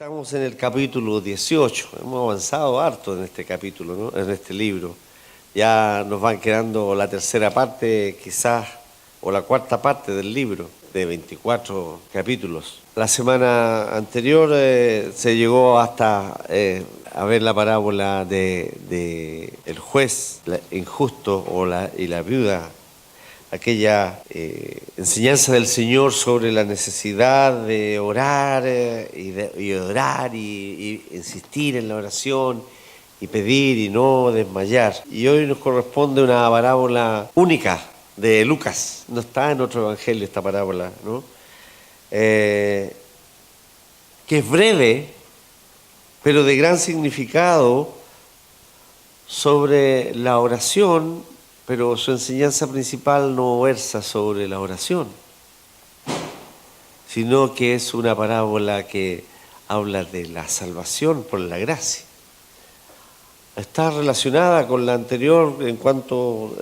Estamos en el capítulo 18, hemos avanzado harto en este capítulo, ¿no? En este libro. Ya nos van quedando la tercera parte, quizás, o la cuarta parte del libro, de 24 capítulos. La semana anterior se llegó hasta a ver la parábola de el juez injusto y la viuda, aquella enseñanza del Señor sobre la necesidad de orar y orar y insistir en la oración y pedir y no desmayar. Y hoy nos corresponde una parábola única de Lucas. No está en otro evangelio esta parábola, ¿no? Que es breve, pero de gran significado sobre la oración. Pero su enseñanza principal no versa sobre la oración, sino que es una parábola que habla de la salvación por la gracia. Está relacionada con la anterior en cuanto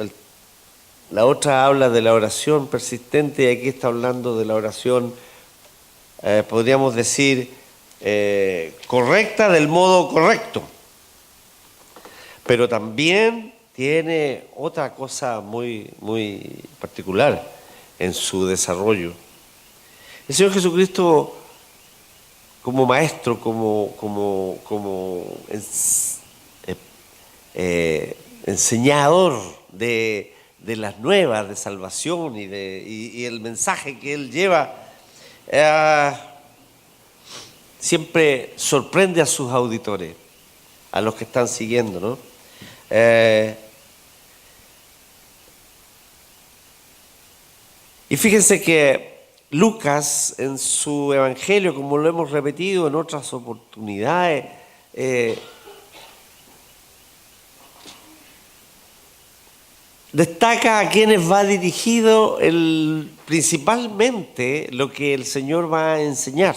la otra habla de la oración persistente y aquí está hablando de la oración, podríamos decir, correcta del modo correcto. Pero también tiene otra cosa muy, muy particular en su desarrollo. El Señor Jesucristo, como maestro, como enseñador de las nuevas de salvación y el mensaje que Él lleva, siempre sorprende a sus auditores, a los que están siguiendo, ¿no? Y fíjense que Lucas en su evangelio, como lo hemos repetido en otras oportunidades, destaca a quienes va dirigido principalmente lo que el Señor va a enseñar.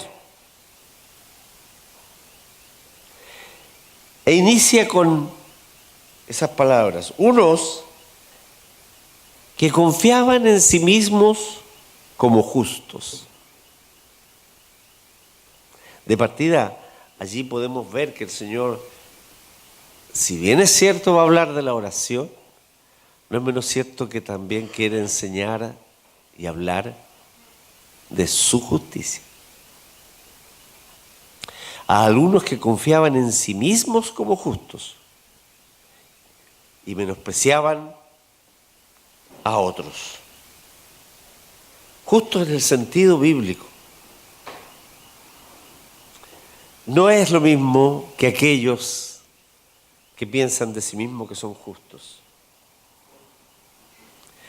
E inicia con esas palabras: unos que confiaban en sí mismos como justos. De partida, allí podemos ver que el Señor, si bien es cierto va a hablar de la oración, no es menos cierto que también quiere enseñar y hablar de su justicia. A algunos que confiaban en sí mismos como justos y menospreciaban a otros. Justos en el sentido bíblico. No es lo mismo que aquellos que piensan de sí mismos que son justos.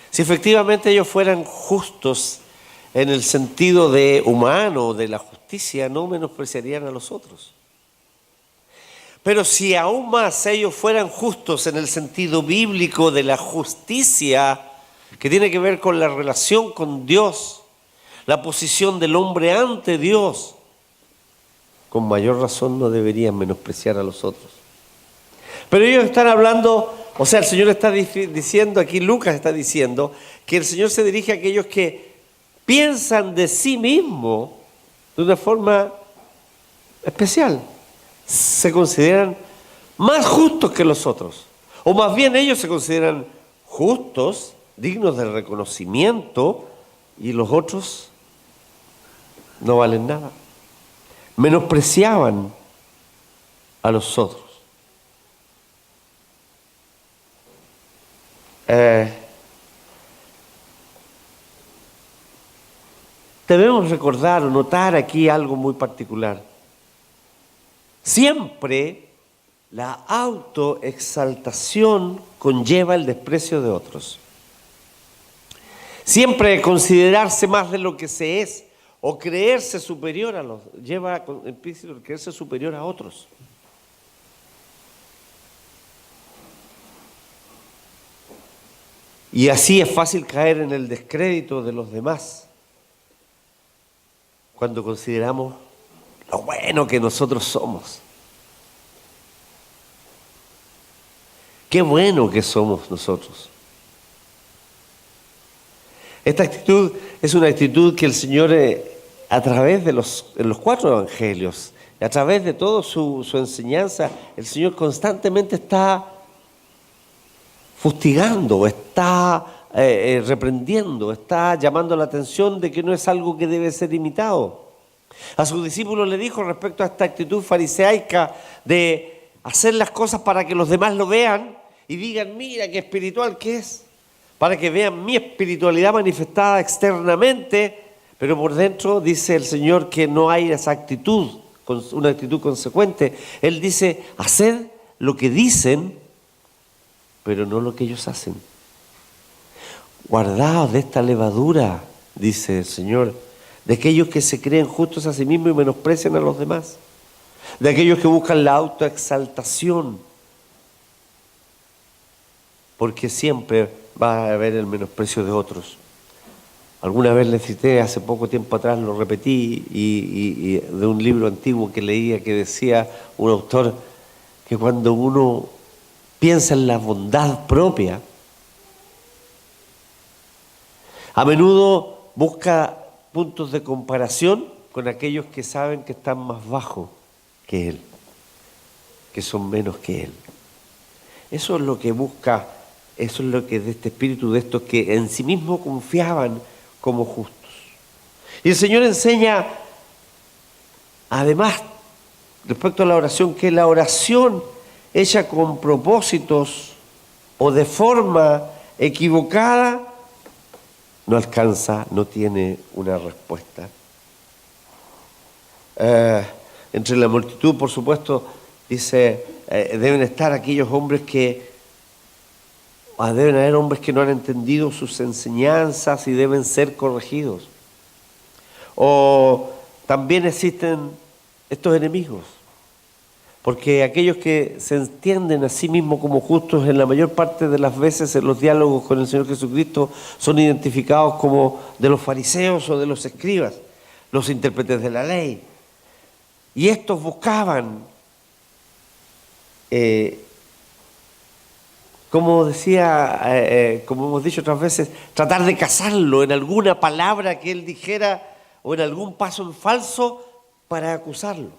Si efectivamente ellos fueran justos en el sentido de humano, de la justicia, no menospreciarían a los otros. Pero si aún más ellos fueran justos en el sentido bíblico de la justicia, que tiene que ver con la relación con Dios, la posición del hombre ante Dios, con mayor razón no deberían menospreciar a los otros. Pero ellos están hablando, o sea, el Señor está diciendo, aquí Lucas está diciendo, que el Señor se dirige a aquellos que piensan de sí mismo de una forma especial. Se consideran más justos que los otros, o más bien ellos se consideran justos, dignos de reconocimiento, y los otros no valen nada. Menospreciaban a los otros. Debemos recordar o notar aquí algo muy particular. Siempre la autoexaltación conlleva el desprecio de otros. Siempre considerarse más de lo que se es o creerse superior a los, lleva implícito el creerse superior a otros. Y así es fácil caer en el descrédito de los demás cuando consideramos lo bueno que nosotros somos. Qué bueno que somos nosotros. Esta actitud es una actitud que el Señor, a través de los 4 evangelios, a través de toda su enseñanza, el Señor constantemente está fustigando, está reprendiendo, está llamando la atención de que no es algo que debe ser imitado. A sus discípulos le dijo respecto a esta actitud fariseica de hacer las cosas para que los demás lo vean y digan, mira qué espiritual que es, para que vean mi espiritualidad manifestada externamente, pero por dentro dice el Señor que no hay esa actitud, una actitud consecuente. Él dice, haced lo que dicen, pero no lo que ellos hacen. Guardaos de esta levadura, dice el Señor, de aquellos que se creen justos a sí mismos y menosprecian a los demás, de aquellos que buscan la autoexaltación, porque siempre va a haber el menosprecio de otros. Alguna vez les cité, hace poco tiempo atrás lo repetí, y de un libro antiguo que leía que decía un autor que cuando uno piensa en la bondad propia, a menudo busca puntos de comparación con aquellos que saben que están más bajos que él, que son menos que él. Eso es lo que busca, eso es lo que de este espíritu, de estos que en sí mismos confiaban como justos. Y el Señor enseña, además, respecto a la oración, que la oración hecha con propósitos o de forma equivocada no alcanza, no tiene una respuesta. Entre la multitud, por supuesto, dice, deben estar aquellos hombres deben haber hombres que no han entendido sus enseñanzas y deben ser corregidos. O también existen estos enemigos, porque aquellos que se entienden a sí mismos como justos, en la mayor parte de las veces en los diálogos con el Señor Jesucristo son identificados como de los fariseos o de los escribas, los intérpretes de la ley. Y estos buscaban, como decía, como hemos dicho otras veces, tratar de casarlo en alguna palabra que él dijera o en algún paso en falso para acusarlo.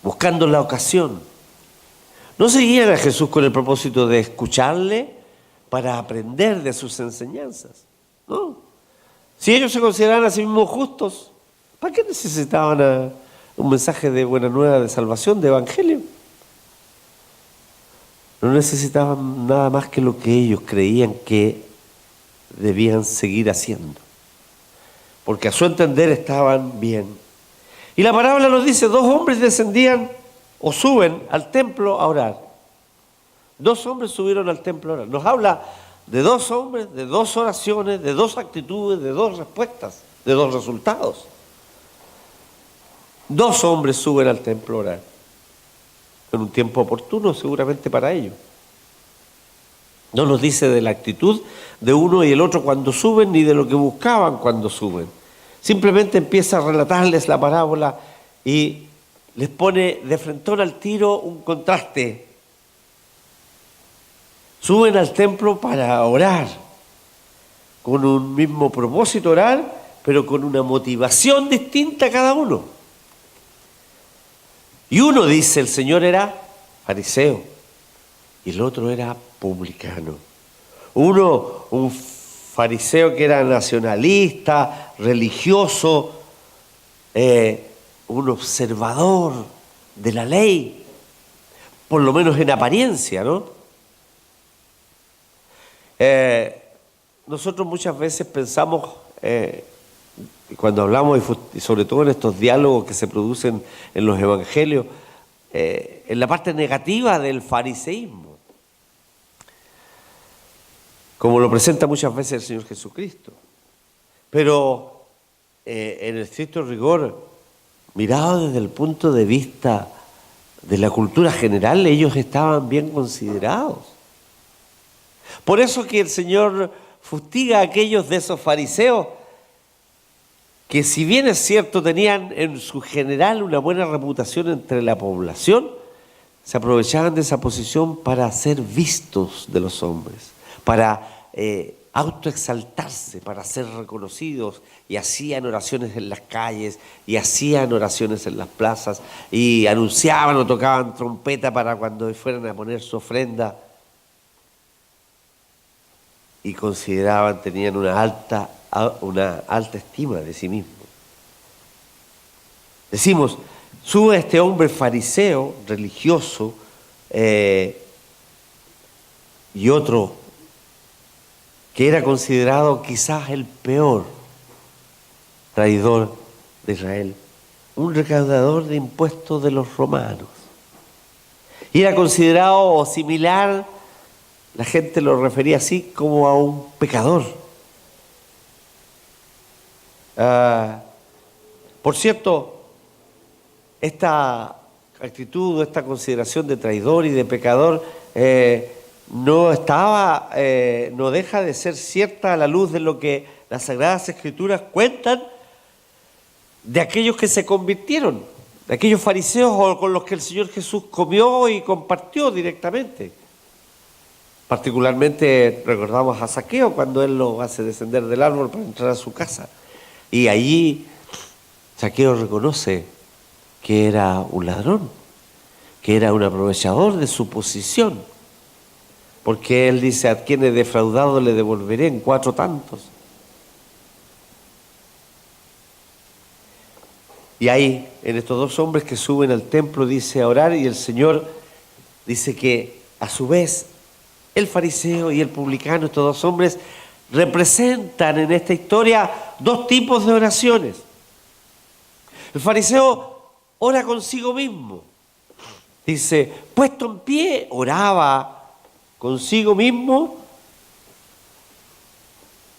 Buscando la ocasión. No seguían a Jesús con el propósito de escucharle para aprender de sus enseñanzas. No. Si ellos se consideraban a sí mismos justos, ¿para qué necesitaban un mensaje de buena nueva, de salvación, de evangelio? No necesitaban nada más que lo que ellos creían que debían seguir haciendo, porque a su entender estaban bien. Y la parábola nos dice, 2 hombres descendían o suben al templo a orar. 2 hombres subieron al templo a orar. Nos habla de 2 hombres, de 2 oraciones, de 2 actitudes, de 2 respuestas, de 2 resultados. 2 hombres suben al templo a orar, en un tiempo oportuno seguramente para ellos. No nos dice de la actitud de uno y el otro cuando suben, ni de lo que buscaban cuando suben. Simplemente empieza a relatarles la parábola y les pone de frentón al tiro un contraste. Suben al templo para orar, con un mismo propósito orar, pero con una motivación distinta cada uno. Y uno dice, el Señor era fariseo, y el otro era publicano. Uno, un fariseo que era nacionalista, religioso, un observador de la ley, por lo menos en apariencia, ¿no? Nosotros muchas veces pensamos, cuando hablamos, y sobre todo en estos diálogos que se producen en los evangelios, en la parte negativa del fariseísmo, como lo presenta muchas veces el Señor Jesucristo. Pero en el estricto rigor, mirado desde el punto de vista de la cultura general, ellos estaban bien considerados. Por eso que el Señor fustiga a aquellos de esos fariseos que, si bien es cierto, tenían en su general una buena reputación entre la población, se aprovechaban de esa posición para ser vistos de los hombres, para autoexaltarse para ser reconocidos, y hacían oraciones en las calles y hacían oraciones en las plazas y anunciaban o tocaban trompeta para cuando fueran a poner su ofrenda, y consideraban, tenían una alta estima de sí mismos. Decimos, sube este hombre fariseo, religioso, y otro que era considerado quizás el peor traidor de Israel, un recaudador de impuestos de los romanos. Y era considerado similar, la gente lo refería así, como a un pecador. Por cierto, esta actitud, esta consideración de traidor y de pecador no deja de ser cierta a la luz de lo que las Sagradas Escrituras cuentan de aquellos que se convirtieron, de aquellos fariseos con los que el Señor Jesús comió y compartió directamente. Particularmente recordamos a Zaqueo cuando él lo hace descender del árbol para entrar a su casa. Y allí Zaqueo reconoce que era un ladrón, que era un aprovechador de su posición. Porque él dice, a quien he defraudado le devolveré en 4 tantos. Y ahí, en estos 2 hombres que suben al templo, dice a orar, y el Señor dice que a su vez el fariseo y el publicano, estos 2 hombres, representan en esta historia 2 tipos de oraciones. El fariseo ora consigo mismo. Dice, puesto en pie, oraba consigo mismo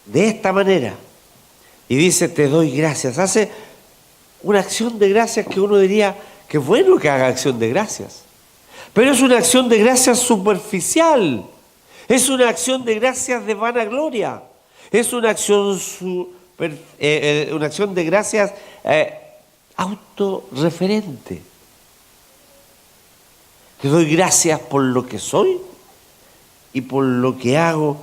de esta manera. Y dice, te doy gracias. Hace una acción de gracias que uno diría, que bueno que haga acción de gracias. Pero es una acción de gracias superficial. Es una acción de gracias de vanagloria. Es una acción de gracias autorreferente. Te doy gracias por lo que soy y por lo que hago.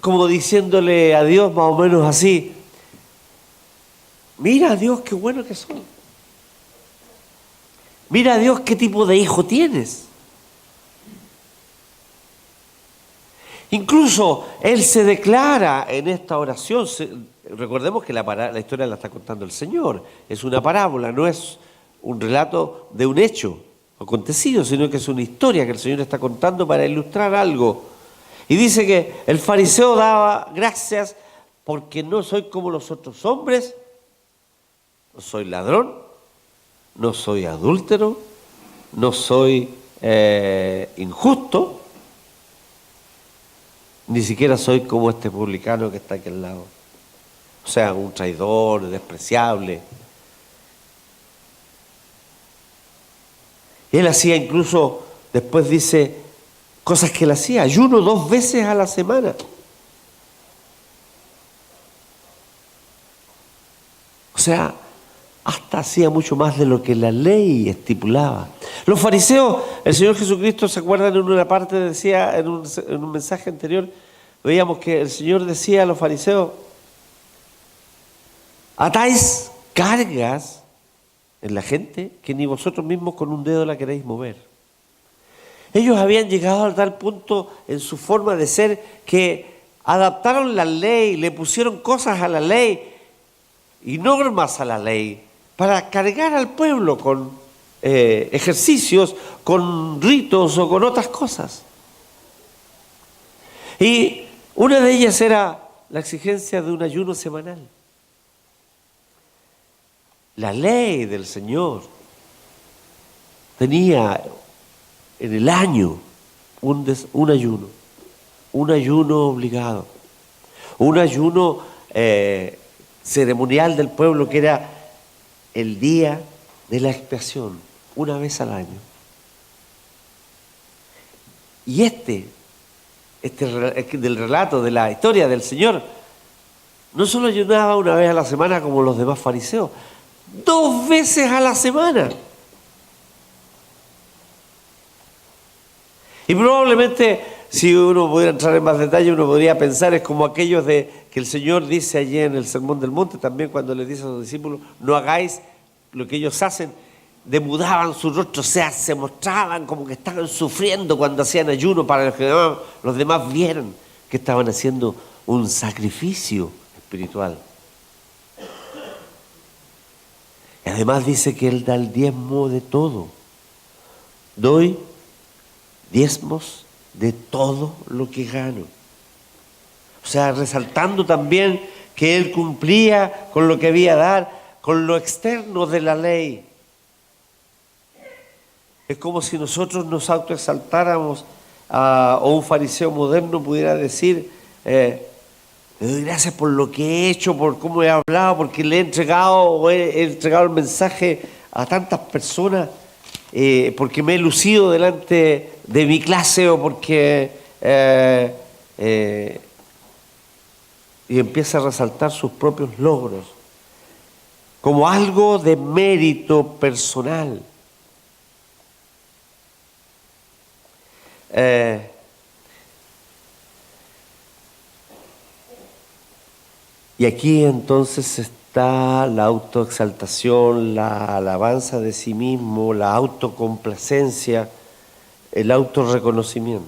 Como diciéndole a Dios más o menos así, mira Dios qué bueno que soy. Mira Dios qué tipo de hijo tienes. Incluso él se declara en esta oración. Recordemos que la historia la está contando el Señor. Es una parábola, no es un relato de un hecho acontecido, sino que es una historia que el Señor está contando para ilustrar algo. Y dice que el fariseo daba gracias porque no soy como los otros hombres, no soy ladrón, no soy adúltero, no soy injusto, ni siquiera soy como este publicano que está aquí al lado. O sea, un traidor, despreciable. Y él hacía incluso, después dice, cosas que él hacía, ayuno 2 veces a la semana. O sea, hasta hacía mucho más de lo que la ley estipulaba. Los fariseos, el Señor Jesucristo, ¿se acuerdan? En una parte decía, en un mensaje anterior, veíamos que el Señor decía a los fariseos, atáis cargas en la gente que ni vosotros mismos con un dedo la queréis mover. Ellos habían llegado a tal punto en su forma de ser que adaptaron la ley, le pusieron cosas a la ley y normas a la ley para cargar al pueblo con ejercicios, con ritos o con otras cosas. Y una de ellas era la exigencia de un ayuno semanal. La ley del Señor tenía en el año un ayuno obligado, un ayuno ceremonial del pueblo que era el día de la expiación, una vez al año. Y del relato de la historia del Señor, no solo ayunaba una vez a la semana como los demás fariseos, 2 veces a la semana. Y probablemente Si uno pudiera entrar en más detalle, uno podría pensar, es como aquellos que el Señor dice allí en el Sermón del Monte, también cuando les dice a sus discípulos, no hagáis lo que ellos hacen, demudaban su rostro, o sea, se mostraban como que estaban sufriendo cuando hacían ayuno para que los demás vieran que estaban haciendo un sacrificio espiritual. Y además dice que Él da el diezmo de todo. Doy diezmos de todo lo que gano. O sea, resaltando también que Él cumplía con lo que había dar, con lo externo de la ley. Es como si nosotros nos autoexaltáramos o un fariseo moderno pudiera decir, le doy gracias por lo que he hecho, por cómo he hablado, porque le he entregado o he entregado el mensaje a tantas personas, porque me he lucido delante de mi clase o porque... y empieza a resaltar sus propios logros como algo de mérito personal. Y aquí entonces está la autoexaltación, la alabanza de sí mismo, la autocomplacencia, el autorreconocimiento.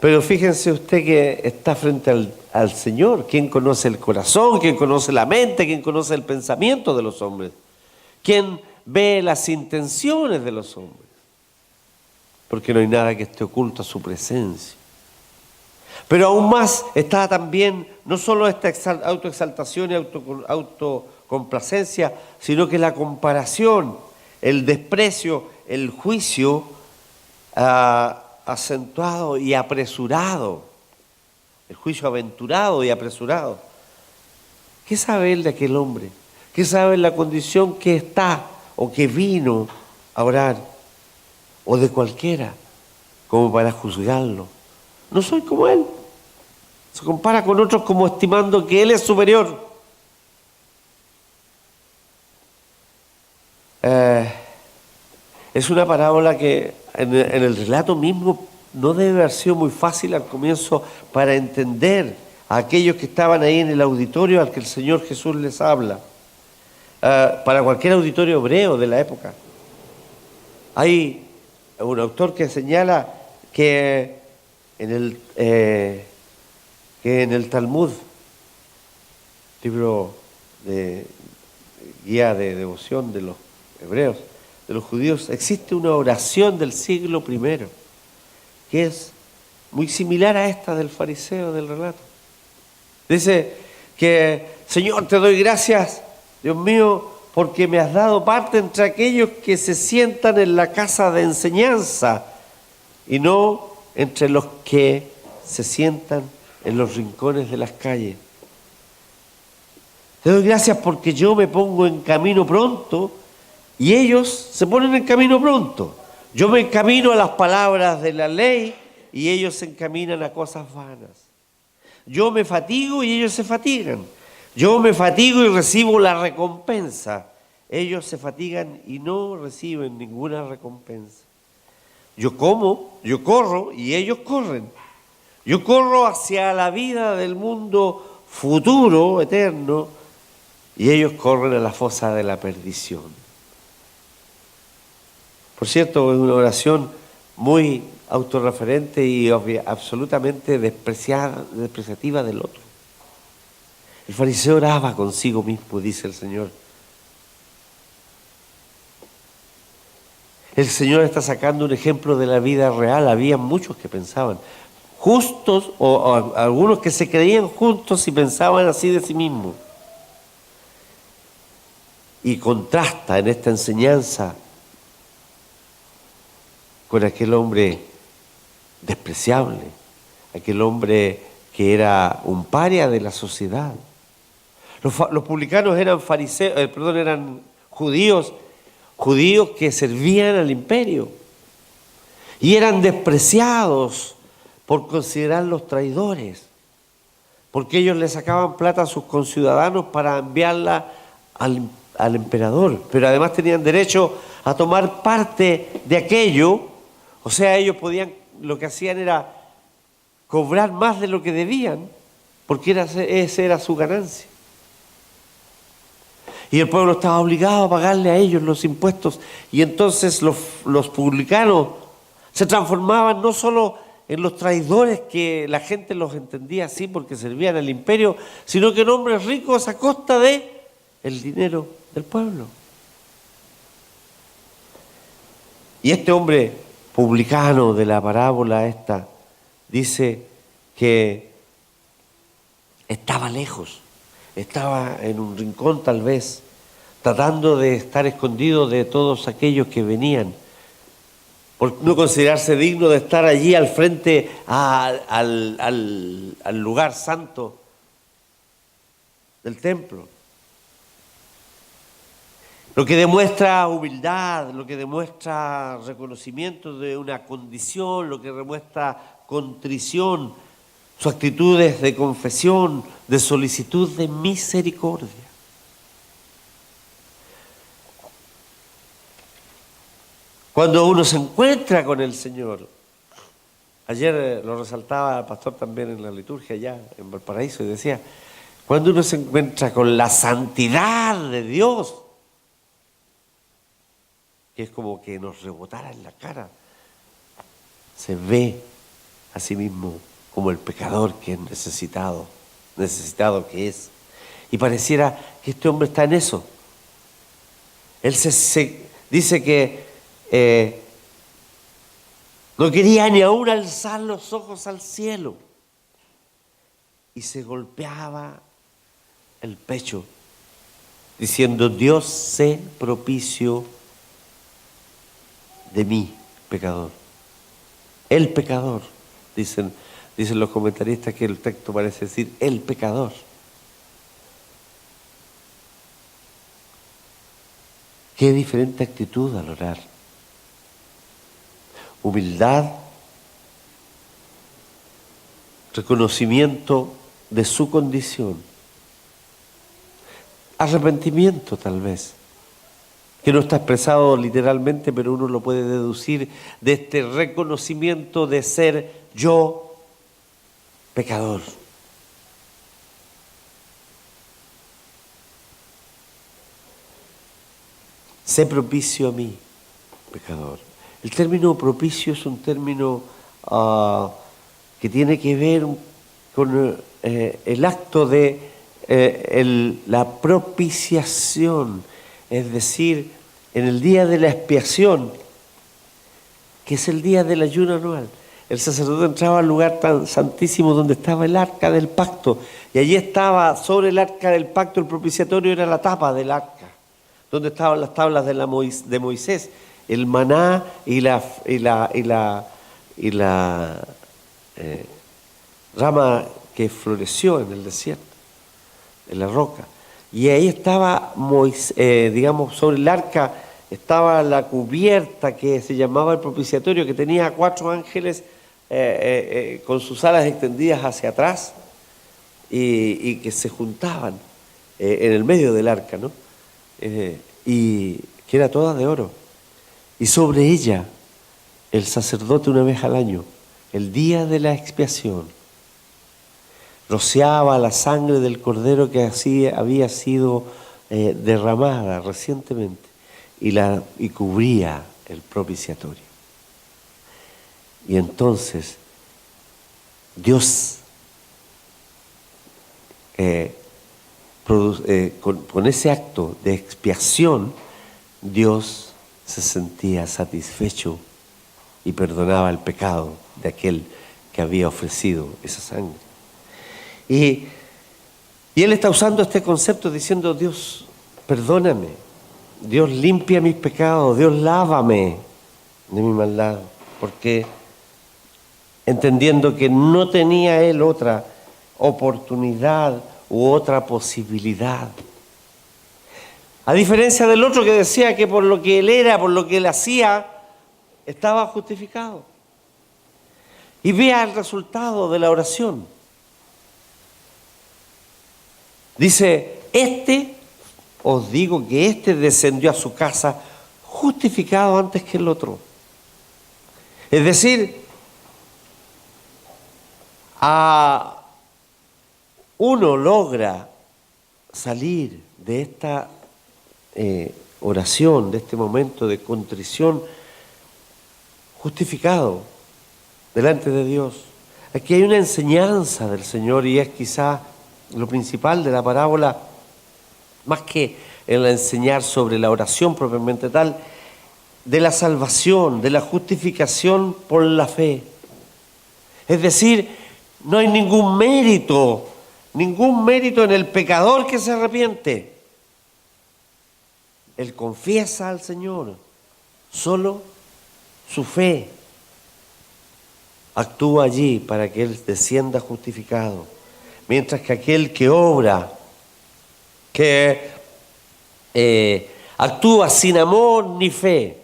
Pero fíjense usted que está frente al Señor, quien conoce el corazón, quien conoce la mente, quien conoce el pensamiento de los hombres, quien ve las intenciones de los hombres, porque no hay nada que esté oculto a su presencia. Pero aún más está también no solo esta autoexaltación y autocomplacencia, sino que la comparación, el desprecio, el juicio acentuado y apresurado, el juicio aventurado y apresurado. ¿Qué sabe él de aquel hombre? ¿Qué sabe la condición que está o que vino a orar? O de cualquiera, como para juzgarlo. No soy como él. Se compara con otros como estimando que él es superior. Es una parábola que en el relato mismo no debe haber sido muy fácil al comienzo para entender a aquellos que estaban ahí en el auditorio al que el Señor Jesús les habla. Para cualquier auditorio hebreo de la época. Hay un autor que señala que en el Talmud, libro de guía de devoción de los hebreos, de los judíos, existe una oración del siglo I que es muy similar a esta del fariseo del relato. Dice que, Señor, te doy gracias, Dios mío, porque me has dado parte entre aquellos que se sientan en la casa de enseñanza y no entre los que se sientan en los rincones de las calles. Te doy gracias porque yo me pongo en camino pronto y ellos se ponen en camino pronto. Yo me encamino a las palabras de la ley y ellos se encaminan a cosas vanas. Yo me fatigo y ellos se fatigan. Yo me fatigo y recibo la recompensa. Ellos se fatigan y no reciben ninguna recompensa. Yo como, yo corro y ellos corren. Yo corro hacia la vida del mundo futuro, eterno, y ellos corren a la fosa de la perdición. Por cierto, es una oración muy autorreferente y absolutamente despreciativa del otro. El fariseo oraba consigo mismo, dice el Señor. El Señor está sacando un ejemplo de la vida real. Había muchos que pensaban justos o algunos que se creían justos y pensaban así de sí mismos. Y contrasta en esta enseñanza con aquel hombre despreciable, aquel hombre que era un paria de la sociedad. Los publicanos eran eran judíos que servían al imperio y eran despreciados por considerarlos traidores, porque ellos le sacaban plata a sus conciudadanos para enviarla al emperador, pero además tenían derecho a tomar parte de aquello. O sea, ellos podían, lo que hacían era cobrar más de lo que debían, porque esa era su ganancia. Y el pueblo estaba obligado a pagarle a ellos los impuestos. Y entonces los publicanos se transformaban no solo en los traidores, que la gente los entendía así porque servían al imperio, sino que en hombres ricos a costa de el dinero del pueblo. Y este hombre publicano de la parábola esta dice que estaba lejos, estaba en un rincón tal vez, tratando de estar escondido de todos aquellos que venían, por no considerarse digno de estar allí al frente al lugar santo del templo. Lo que demuestra humildad, lo que demuestra reconocimiento de una condición, lo que demuestra contrición, sus actitudes de confesión, de solicitud de misericordia. Cuando uno se encuentra con el Señor, ayer lo resaltaba el pastor también en la liturgia allá en Valparaíso, y decía, cuando uno se encuentra con la santidad de Dios, que es como que nos rebotara en la cara, se ve a sí mismo como el pecador que es necesitado que es. Y pareciera que este hombre está en eso. Él se dice que no quería ni aún alzar los ojos al cielo y se golpeaba el pecho diciendo, Dios, sé propicio de mí, pecador. El pecador, dicen los comentaristas, que el texto parece decir el pecador. Qué diferente actitud al orar. Humildad, reconocimiento de su condición, arrepentimiento tal vez, que no está expresado literalmente, pero uno lo puede deducir de este reconocimiento de ser yo pecador. Sé propicio a mí, pecador. El término propicio es un término que tiene que ver con el acto de la propiciación, es decir, en el día de la expiación, que es el día del ayuno anual. El sacerdote entraba al lugar tan santísimo donde estaba el arca del pacto, y allí estaba sobre el arca del pacto, el propiciatorio era la tapa del arca, donde estaban las tablas de Moisés, el maná y la rama que floreció en el desierto, en la roca. Y ahí estaba digamos, sobre el arca estaba la cubierta que se llamaba el propiciatorio, que tenía 4 ángeles con sus alas extendidas hacia atrás y que se juntaban en el medio del arca, ¿no? Y que era toda de oro. Y sobre ella el sacerdote una vez al año, el día de la expiación, rociaba la sangre del cordero que había sido derramada recientemente y cubría el propiciatorio. Y entonces Dios con ese acto de expiación, Dios se sentía satisfecho y perdonaba el pecado de aquel que había ofrecido esa sangre. Y él está usando este concepto diciendo, Dios, perdóname, Dios limpia mis pecados, Dios lávame de mi maldad, porque entendiendo que no tenía él otra oportunidad u otra posibilidad. A diferencia del otro que decía que por lo que él era, por lo que él hacía, estaba justificado. Y vea el resultado de la oración. Dice, os digo que este descendió a su casa justificado antes que el otro. Es decir, uno logra salir de esta oración, de este momento de contrición, justificado delante de Dios. Aquí hay una enseñanza del Señor y es quizá lo principal de la parábola, más que el enseñar sobre la oración propiamente tal, de la salvación, de la justificación por la fe. Es decir, no hay ningún mérito en el pecador que se arrepiente. Él confiesa al Señor, solo su fe actúa allí para que él descienda justificado. Mientras que aquel que obra, que actúa sin amor ni fe,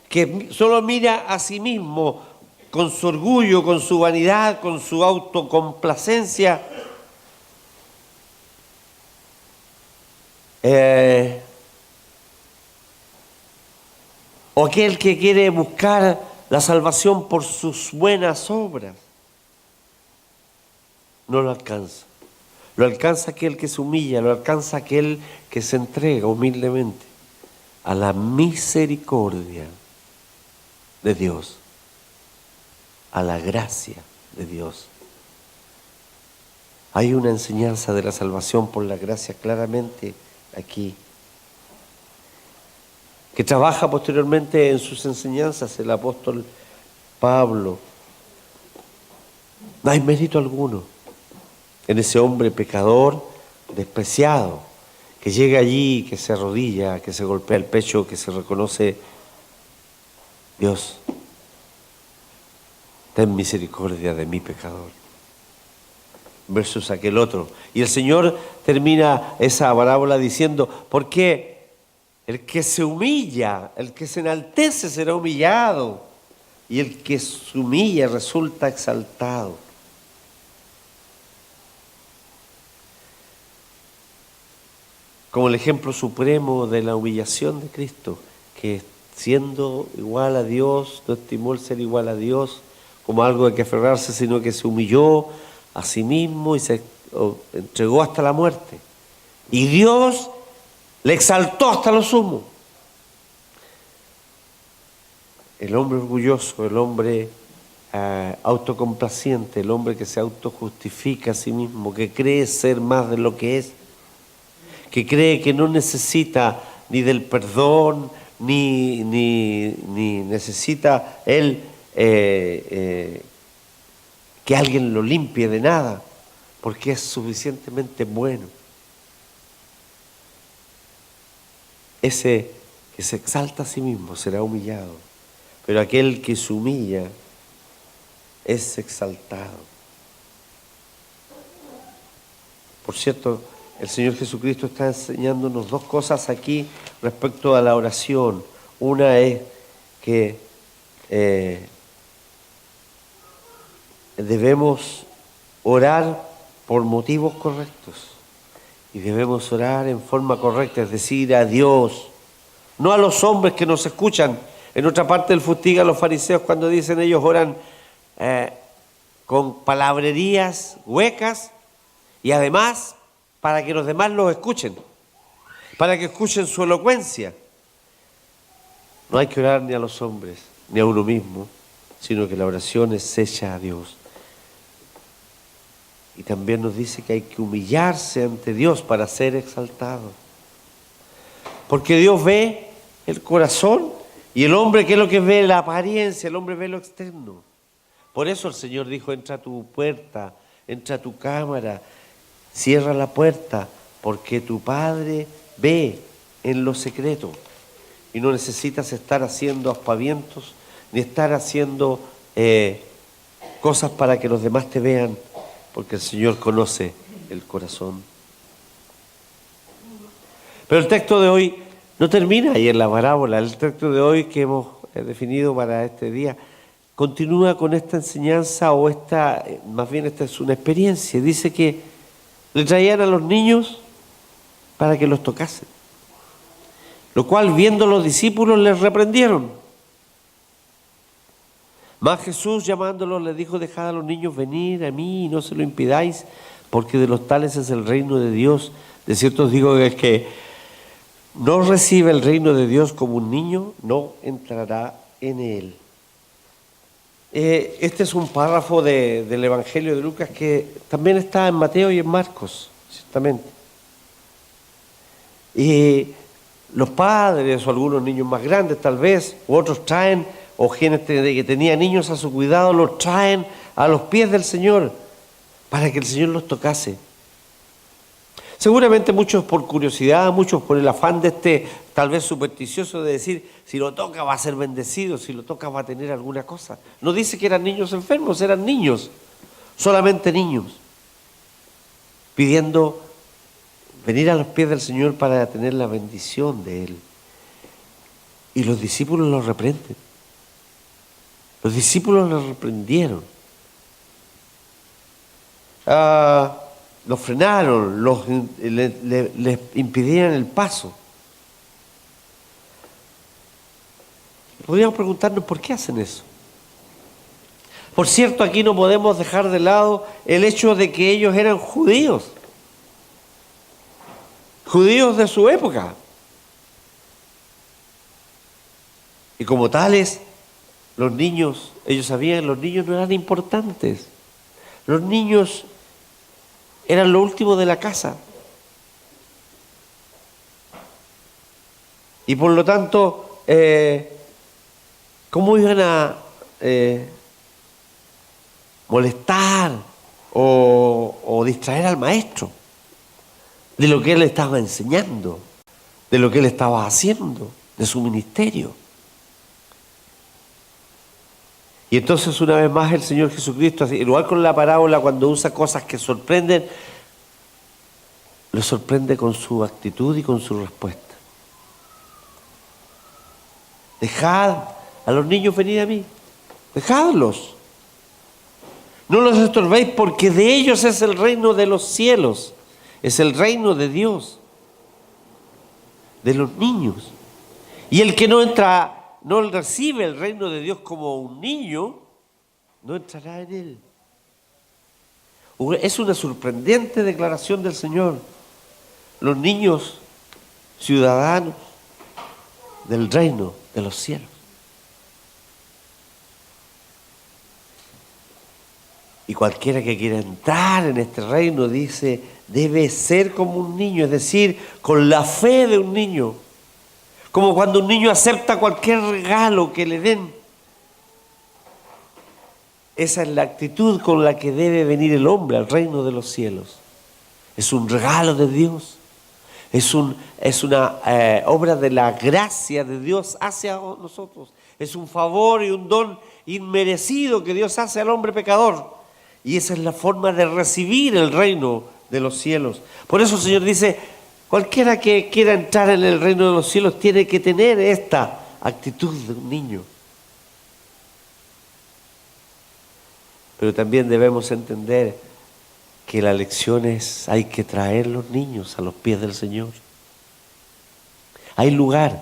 que solo mira a sí mismo con su orgullo, con su vanidad, con su autocomplacencia, o aquel que quiere buscar la salvación por sus buenas obras, no lo alcanza. Lo alcanza aquel que se humilla, lo alcanza aquel que se entrega humildemente a la misericordia de Dios, a la gracia de Dios. Hay una enseñanza de la salvación por la gracia claramente aquí, que trabaja posteriormente en sus enseñanzas el apóstol Pablo. No hay mérito alguno en ese hombre pecador, despreciado, que llega allí, que se arrodilla, que se golpea el pecho, que se reconoce: Dios, ten misericordia de mi pecador. Versus aquel otro. Y el Señor termina esa parábola diciendo: porque el que se humilla, el que se enaltece será humillado, y el que se humilla resulta exaltado. Como el ejemplo supremo de la humillación de Cristo, que siendo igual a Dios, no estimó el ser igual a Dios como algo de que aferrarse, sino que se humilló a sí mismo y se entregó hasta la muerte. Y Dios le exaltó hasta lo sumo. El hombre orgulloso, el hombre autocomplaciente, el hombre que se autojustifica a sí mismo, que cree ser más de lo que es, que cree que no necesita ni del perdón, ni necesita él que alguien lo limpie de nada, porque es suficientemente bueno. Ese que se exalta a sí mismo será humillado, pero aquel que se humilla es exaltado. Por cierto, el Señor Jesucristo está enseñándonos dos cosas aquí respecto a la oración. Una es que debemos orar por motivos correctos y debemos orar en forma correcta, es decir, a Dios, no a los hombres que nos escuchan. En otra parte del fustiga a los fariseos cuando dicen ellos oran con palabrerías huecas y además para que los demás los escuchen, para que escuchen su elocuencia. No hay que orar ni a los hombres, ni a uno mismo, sino que la oración es hecha a Dios. Y también nos dice que hay que humillarse ante Dios para ser exaltado. Porque Dios ve el corazón y el hombre, ¿qué es lo que ve? La apariencia, el hombre ve lo externo. Por eso el Señor dijo: entra a tu puerta, entra a tu cámara, cierra la puerta, porque tu Padre ve en lo secreto. Y no necesitas estar haciendo aspavientos, ni estar haciendo cosas para que los demás te vean, porque el Señor conoce el corazón. Pero el texto de hoy no termina ahí en la parábola. El texto de hoy que hemos definido para este día continúa con esta enseñanza, o más bien esta es una experiencia. Dice que le traían a los niños para que los tocasen. Lo cual, viendo los discípulos, les reprendieron. Mas Jesús, llamándolos, les dijo: dejad a los niños venir a mí y no se lo impidáis, porque de los tales es el reino de Dios. De cierto os digo que el que no recibe el reino de Dios como un niño, no entrará en él. Este es un párrafo del Evangelio de Lucas que también está en Mateo y en Marcos, ciertamente. Y los padres o algunos niños más grandes tal vez, u otros traen, o gente que tenía niños a su cuidado, los traen a los pies del Señor para que el Señor los tocase. Seguramente muchos por curiosidad, muchos por el afán de tal vez supersticioso de decir, si lo toca va a ser bendecido, si lo toca va a tener alguna cosa. No dice que eran niños enfermos, eran niños, solamente niños, pidiendo venir a los pies del Señor para tener la bendición de Él. Y los discípulos los reprenden. Los discípulos los reprendieron. Los frenaron, les impidieron el paso. Podríamos preguntarnos por qué hacen eso. Por cierto, aquí no podemos dejar de lado el hecho de que ellos eran judíos. Judíos de su época. Y como tales, los niños, ellos sabían, los niños no eran importantes. Los niños eran lo último de la casa. Y por lo tanto, ¿cómo iban a molestar o distraer al maestro de lo que él estaba enseñando, de lo que él estaba haciendo, de su ministerio? Y entonces una vez más el Señor Jesucristo, igual con la parábola, cuando usa cosas que sorprenden, lo sorprende con su actitud y con su respuesta. Dejad a los niños venir a mí, dejadlos. No los estorbéis, porque de ellos es el reino de los cielos, es el reino de Dios, de los niños. Y el que no entra, no recibe el reino de Dios como un niño, no entrará en él. Es una sorprendente declaración del Señor. Los niños, ciudadanos del reino de los cielos. Y cualquiera que quiera entrar en este reino, dice, debe ser como un niño, es decir, con la fe de un niño. Como cuando un niño acepta cualquier regalo que le den. Esa es la actitud con la que debe venir el hombre al reino de los cielos. Es un regalo de Dios. Es una obra de la gracia de Dios hacia nosotros. Es un favor y un don inmerecido que Dios hace al hombre pecador. Y esa es la forma de recibir el reino de los cielos. Por eso el Señor dice, cualquiera que quiera entrar en el reino de los cielos tiene que tener esta actitud de un niño. Pero también debemos entender que la lección es, hay que traer los niños a los pies del Señor. Hay lugar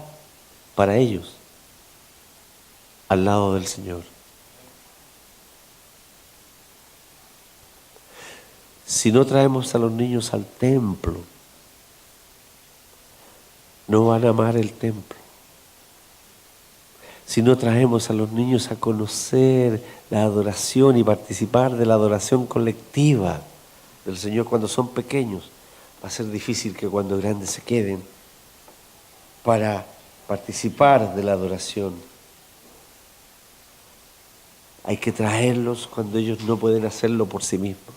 para ellos al lado del Señor. Si no traemos a los niños al templo, no van a amar el templo. Si no traemos a los niños a conocer la adoración y participar de la adoración colectiva del Señor cuando son pequeños, va a ser difícil que cuando grandes se queden para participar de la adoración. Hay que traerlos cuando ellos no pueden hacerlo por sí mismos.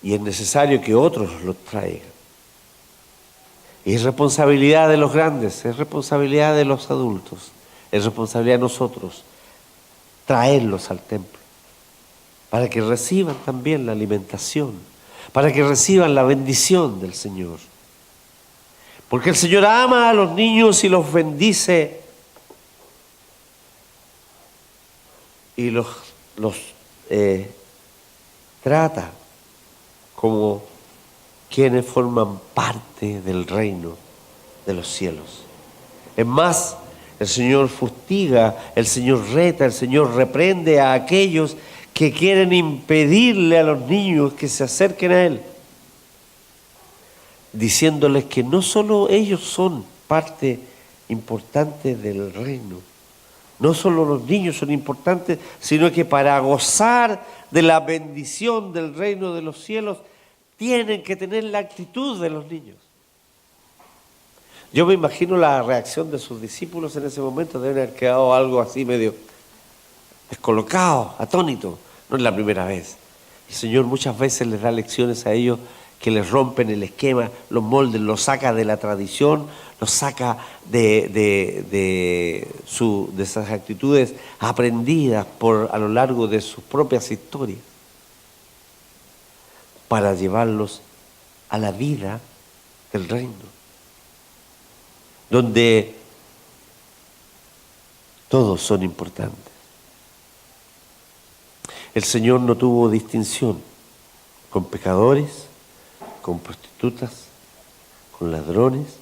Y es necesario que otros los traigan. Y es responsabilidad de los grandes, es responsabilidad de los adultos, es responsabilidad de nosotros traerlos al templo para que reciban también la alimentación, para que reciban la bendición del Señor. Porque el Señor ama a los niños y los bendice y los trata como quienes forman parte del reino de los cielos. Es más, el Señor fustiga, el Señor reta, el Señor reprende a aquellos que quieren impedirle a los niños que se acerquen a Él, diciéndoles que no solo ellos son parte importante del reino, no solo los niños son importantes, sino que para gozar de la bendición del reino de los cielos, tienen que tener la actitud de los niños. Yo me imagino la reacción de sus discípulos en ese momento, deben haber quedado algo así medio descolocado, atónito. No es la primera vez. El Señor muchas veces les da lecciones a ellos que les rompen el esquema, los moldes, los saca de la tradición, los saca de esas actitudes aprendidas a lo largo de sus propias historias, para llevarlos a la vida del reino, donde todos son importantes. El Señor no tuvo distinción con pecadores, con prostitutas, con ladrones,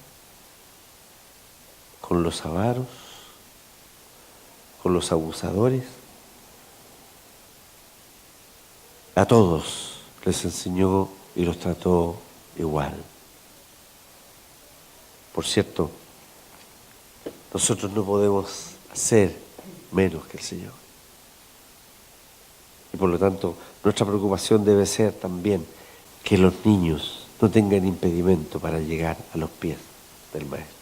con los avaros, con los abusadores. A todos les enseñó y los trató igual. Por cierto, nosotros no podemos hacer menos que el Señor. Y por lo tanto, nuestra preocupación debe ser también que los niños no tengan impedimento para llegar a los pies del Maestro.